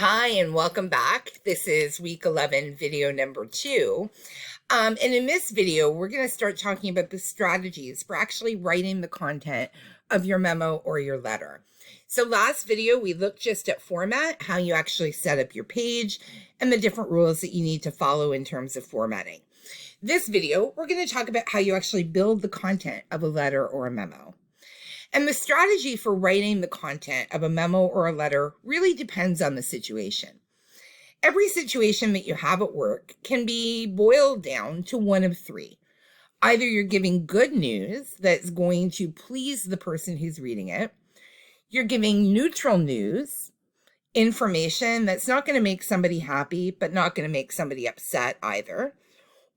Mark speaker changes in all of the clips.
Speaker 1: Hi, and welcome back. This is week 11, video number 2. And in this video, we're going to start talking about the strategies for actually writing the content of your memo or your letter. So last video, we looked just at format, how you actually set up your page, and the different rules that you need to follow in terms of formatting. This video, we're going to talk about how you actually build the content of a letter or a memo. And the strategy for writing the content of a memo or a letter really depends on the situation. Every situation that you have at work can be boiled down to one of three. Either you're giving good news that's going to please the person who's reading it, you're giving neutral news, information that's not going to make somebody happy but not going to make somebody upset either,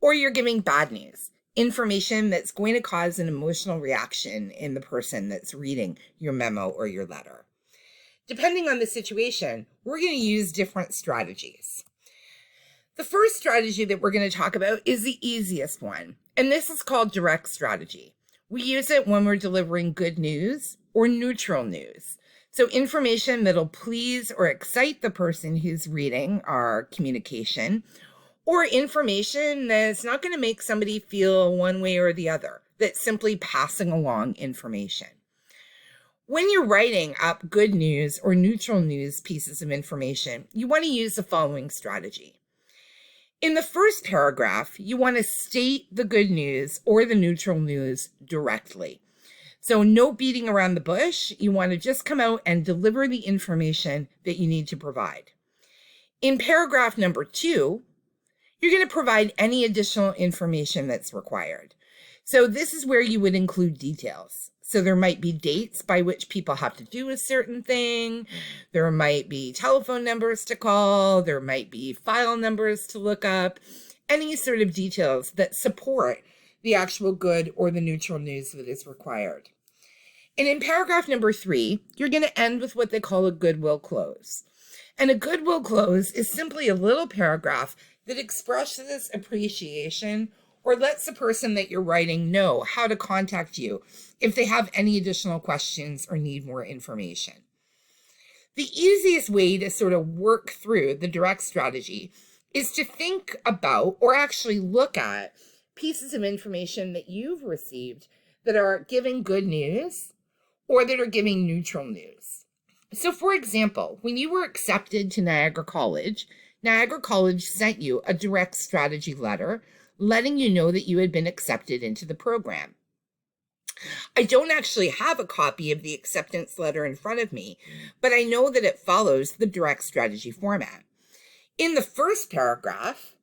Speaker 1: or you're giving bad news, information that's going to cause an emotional reaction in the person that's reading your memo or your letter. Depending on the situation, we're going to use different strategies. The first strategy that we're going to talk about is the easiest one, and this is called direct strategy. We use it when we're delivering good news or neutral news. So information that'll please or excite the person who's reading our communication, or information that's not going to make somebody feel one way or the other, that's simply passing along information. When you're writing up good news or neutral news pieces of information, you want to use the following strategy. In the first paragraph, you want to state the good news or the neutral news directly. So no beating around the bush. You want to just come out and deliver the information that you need to provide. In paragraph number 2, you're going to provide any additional information that's required. So this is where you would include details. So there might be dates by which people have to do a certain thing. There might be telephone numbers to call. There might be file numbers to look up. Any sort of details that support the actual good or the neutral news that is required. And in paragraph number 3, you're going to end with what they call a goodwill close. And a goodwill close is simply a little paragraph that expresses appreciation or lets the person that you're writing know how to contact you if they have any additional questions or need more information. The easiest way to sort of work through the direct strategy is to think about or actually look at pieces of information that you've received that are giving good news or that are giving neutral news. So for example, when you were accepted to Niagara College sent you a direct strategy letter letting you know that you had been accepted into the program. I don't actually have a copy of the acceptance letter in front of me, but I know that it follows the direct strategy format. In the first paragraph,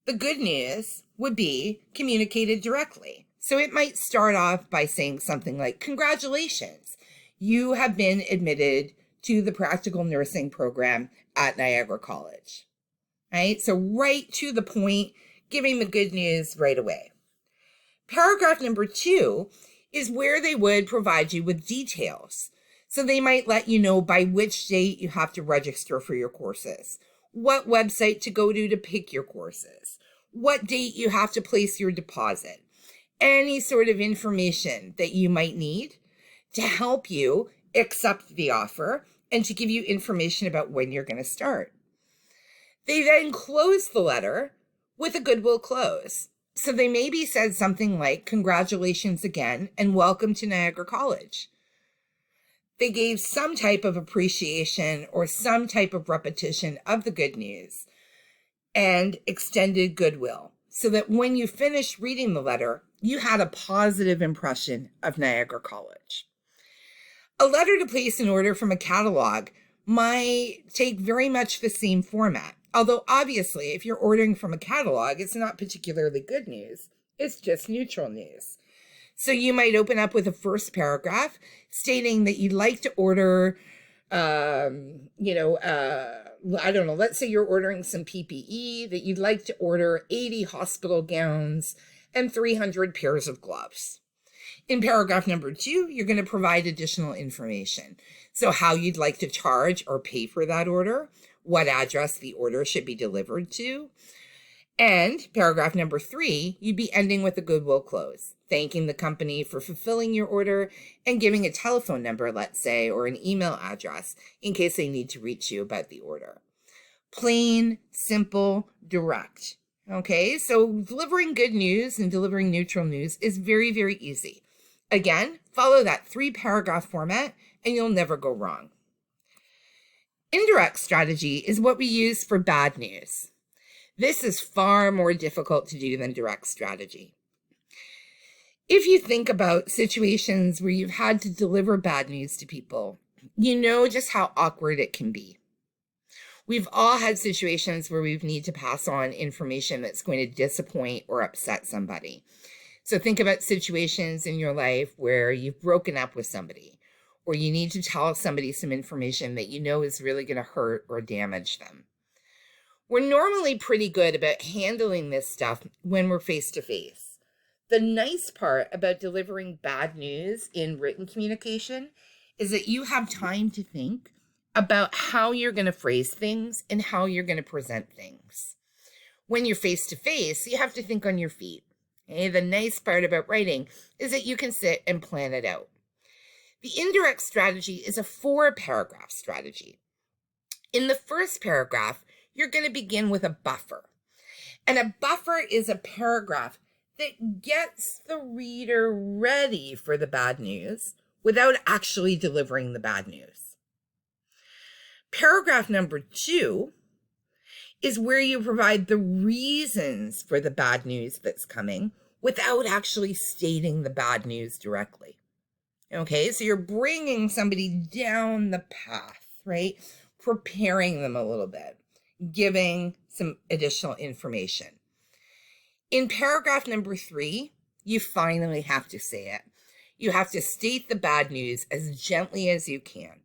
Speaker 1: the good news would be communicated directly. So it might start off by saying something like, "Congratulations, you have been admitted to the practical nursing program at Niagara College," right? So right to the point, giving the good news right away. Paragraph number 2 is where they would provide you with details. So they might let you know by which date you have to register for your courses, what website to go to pick your courses, what date you have to place your deposit, any sort of information that you might need to help you accept the offer and to give you information about when you're going to start. They then close the letter with a goodwill close. So they maybe said something like, "Congratulations again and welcome to Niagara College." They gave some type of appreciation or some type of repetition of the good news and extended goodwill so that when you finished reading the letter, you had a positive impression of Niagara College. A letter to place an order from a catalog might take very much the same format. Although obviously, if you're ordering from a catalog, it's not particularly good news. It's just neutral news. So you might open up with a first paragraph stating that you'd like to order, I don't know, let's say you're ordering some PPE, that you'd like to order 80 hospital gowns and 300 pairs of gloves. In paragraph number 2, you're going to provide additional information. So how you'd like to charge or pay for that order, what address the order should be delivered to, And paragraph number 3, you'd be ending with a goodwill close, thanking the company for fulfilling your order and giving a telephone number, let's say, or an email address in case they need to reach you about the order. Plain, simple, direct. Okay, so delivering good news and delivering neutral news is very, very easy. Again, follow that 3-paragraph format and you'll never go wrong. Indirect strategy is what we use for bad news. This is far more difficult to do than direct strategy. If you think about situations where you've had to deliver bad news to people, you know just how awkward it can be. We've all had situations where we need to pass on information that's going to disappoint or upset somebody. So think about situations in your life where you've broken up with somebody, or you need to tell somebody some information that you know is really going to hurt or damage them. We're normally pretty good about handling this stuff when we're face to face. The nice part about delivering bad news in written communication is that you have time to think about how you're going to phrase things and how you're going to present things. When you're face to face, you have to think on your feet. Okay? The nice part about writing is that you can sit and plan it out. The indirect strategy is a 4-paragraph strategy. In the first paragraph, you're going to begin with a buffer. And a buffer is a paragraph that gets the reader ready for the bad news without actually delivering the bad news. Paragraph number 2 is where you provide the reasons for the bad news that's coming without actually stating the bad news directly. Okay, so you're bringing somebody down the path, right? Preparing them a little bit, giving some additional information. In paragraph number 3, you finally have to say it. You have to state the bad news as gently as you can.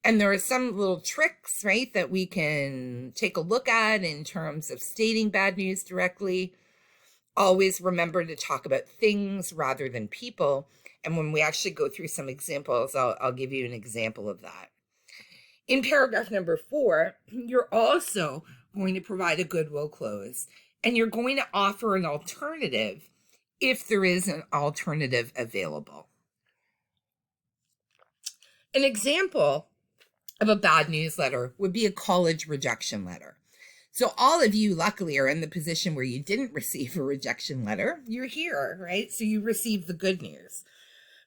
Speaker 1: And there are some little tricks, right, that we can take a look at in terms of stating bad news directly. Always remember to talk about things rather than people. And when we actually go through some examples, I'll give you an example of that. In paragraph number 4, you're also going to provide a goodwill close, and you're going to offer an alternative if there is an alternative available. An example of a bad news letter would be a college rejection letter. So all of you, luckily, are in the position where you didn't receive a rejection letter. You're here, right? So you received the good news.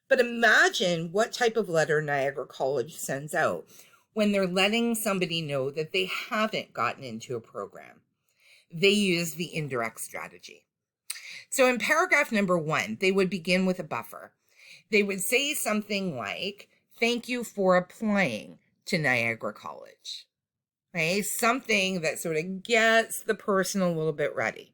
Speaker 1: But imagine what type of letter Niagara College sends out when they're letting somebody know that they haven't gotten into a program. They use the indirect strategy. So in paragraph number 1, they would begin with a buffer. They would say something like, "Thank you for applying to Niagara College." Okay? Something that sort of gets the person a little bit ready.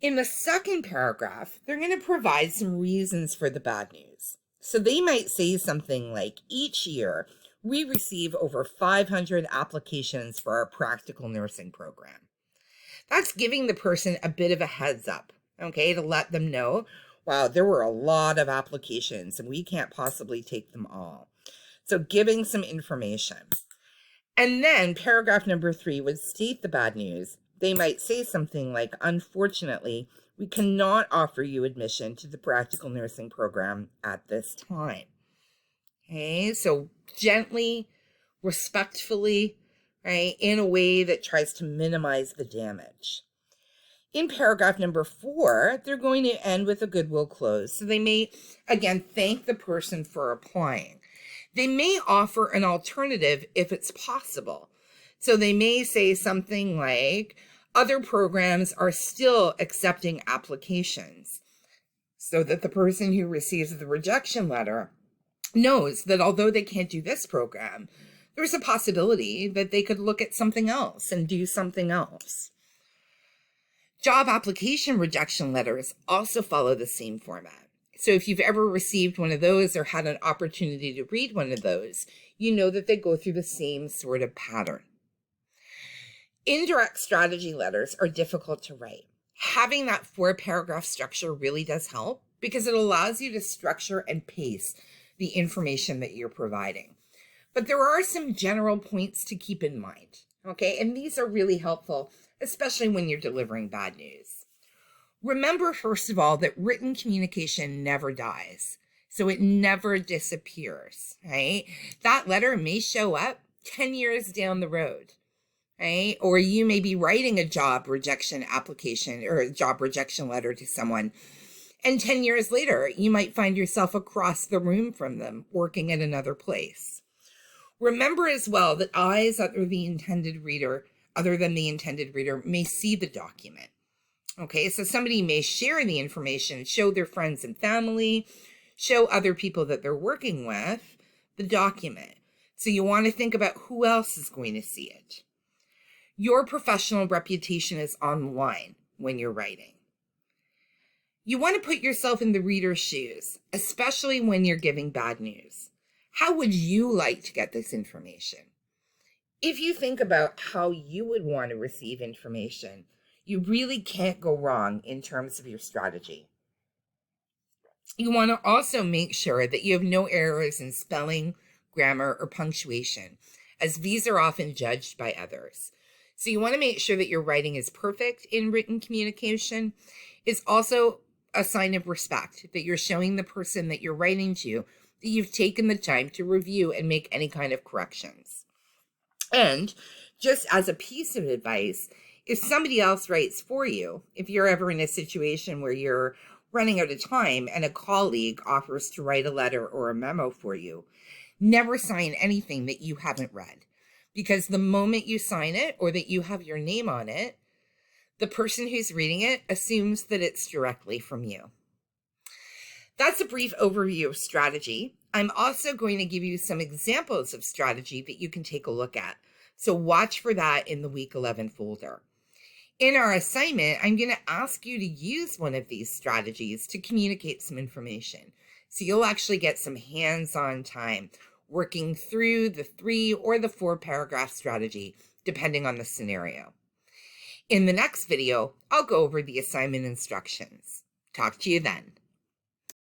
Speaker 1: In the second paragraph, they're going to provide some reasons for the bad news. So they might say something like, "Each year, we receive over 500 applications for our practical nursing program." That's giving the person a bit of a heads up, okay, to let them know, wow, there were a lot of applications and we can't possibly take them all. So giving some information. And then paragraph number 3 would state the bad news. They might say something like, "Unfortunately, we cannot offer you admission to the practical nursing program at this time." Okay, so gently, respectfully, right, in a way that tries to minimize the damage. In paragraph number 4, they're going to end with a goodwill close. So they may, again, thank the person for applying. They may offer an alternative if it's possible. So they may say something like, "Other programs are still accepting applications," so that the person who receives the rejection letter knows that although they can't do this program, there's a possibility that they could look at something else and do something else. Job application rejection letters also follow the same format. So if you've ever received one of those or had an opportunity to read one of those, you know that they go through the same sort of pattern. Indirect strategy letters are difficult to write. Having that 4-paragraph structure really does help because it allows you to structure and pace the information that you're providing. But there are some general points to keep in mind, okay? And these are really helpful especially when you're delivering bad news. Remember, first of all, that written communication never dies. So it never disappears, right? That letter may show up 10 years down the road, right? Or you may be writing a job rejection application or a job rejection letter to someone, and 10 years later, you might find yourself across the room from them working at another place. Remember as well that eyes other than the intended reader may see the document. Okay, so somebody may share the information, show their friends and family, show other people that they're working with the document. So you want to think about who else is going to see it. Your professional reputation is on the line when you're writing. You want to put yourself in the reader's shoes, especially when you're giving bad news. How would you like to get this information? If you think about how you would want to receive information, you really can't go wrong in terms of your strategy. You want to also make sure that you have no errors in spelling, grammar, or punctuation, as these are often judged by others. So you want to make sure that your writing is perfect in written communication. It's also a sign of respect that you're showing the person that you're writing to that you've taken the time to review and make any kind of corrections. And just as a piece of advice, if somebody else writes for you, if you're ever in a situation where you're running out of time and a colleague offers to write a letter or a memo for you, never sign anything that you haven't read. Because the moment you sign it or that you have your name on it, the person who's reading it assumes that it's directly from you. That's a brief overview of strategy. I'm also going to give you some examples of strategy that you can take a look at. So watch for that in the week 11 folder. In our assignment, I'm going to ask you to use one of these strategies to communicate some information. So you'll actually get some hands-on time working through the 3 or the 4 paragraph strategy, depending on the scenario. In the next video, I'll go over the assignment instructions. Talk to you then.